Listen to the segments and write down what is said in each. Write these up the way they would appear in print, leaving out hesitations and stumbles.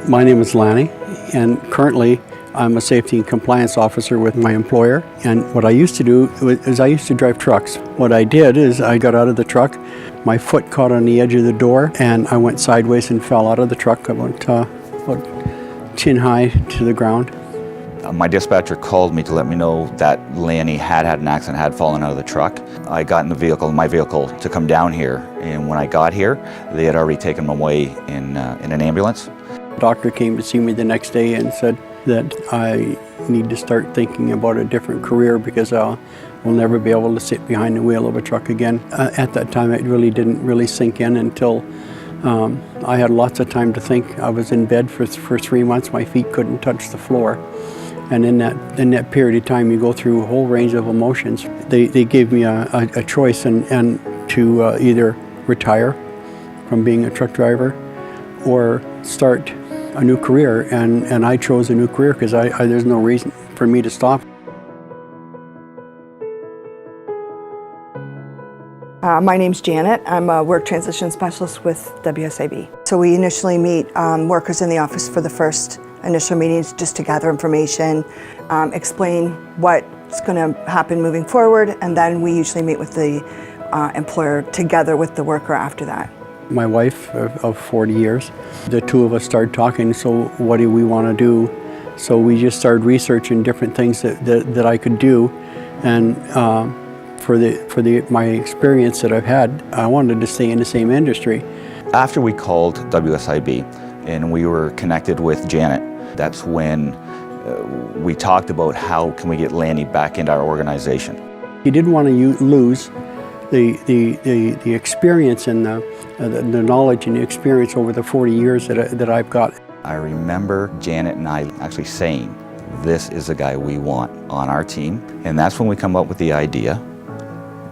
My name is Lanny, and currently I'm a safety and compliance officer with my employer. And what I used to do is I used to drive trucks. What I did is I got out of the truck, my foot caught on the edge of the door, and I went sideways and fell out of the truck about chin high to the ground. My dispatcher called me to let me know that Lanny had an accident, had fallen out of the truck. I got in my vehicle to come down here, and when I got here, they had already taken him away in an ambulance. The doctor came to see me the next day and said that I need to start thinking about a different career because I will never be able to sit behind the wheel of a truck again. At that time, it really didn't sink in until I had lots of time to think. I was in bed for 3 months. My feet couldn't touch the floor. And in that period of time, you go through a whole range of emotions. They gave me a choice and to either retire from being a truck driver or start a new career. And I chose a new career because there's no reason for me to stop. My name's Janet. I'm a work transition specialist with WSIB. So we initially meet workers in the office for the first initial meetings just to gather information, explain what's going to happen moving forward, and then we usually meet with the employer together with the worker after that. My wife of 40 years, the two of us started talking, so what do we want to do? So we just started researching different things that I could do, and for my experience that I've had, I wanted to stay in the same industry. After we called WSIB and we were connected with Janet, that's when we talked about how can we get Lanny back into our organization. He didn't want to lose the experience and the knowledge and the experience over the 40 years that I've got. I remember Janet and I actually saying, this is the guy we want on our team. And that's when we come up with the idea,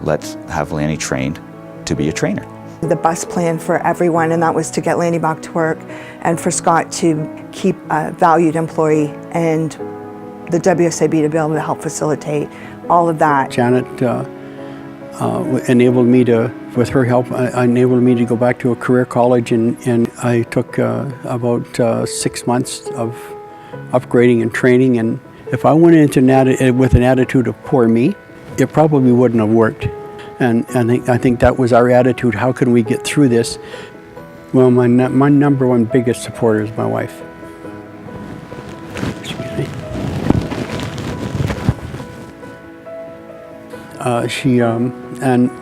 let's have Lanny trained to be a trainer. The bus plan for everyone, and that was to get Lanny back to work and for Scott to keep a valued employee and the WSIB to be able to help facilitate all of that. Janet enabled me to, with her help, enabled me to go back to a career college, and I took about 6 months of upgrading and training. And if I went into with an attitude of poor me, it probably wouldn't have worked. And I think that was our attitude. How can we get through this? Well, my number one biggest supporter is my wife. Excuse me.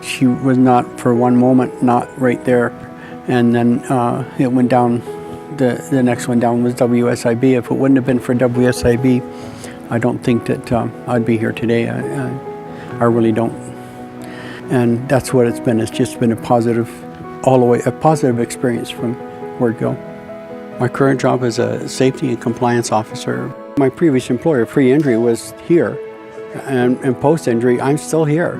She was not for one moment not right there. And then it went down. The next one down was WSIB. If it wouldn't have been for WSIB, I don't think that I'd be here today. I really don't. And that's what it's been. It's just been a positive, all the way, a positive experience from word go. My current job is a safety and compliance officer. My previous employer, pre-injury, was here, and post-injury, I'm still here.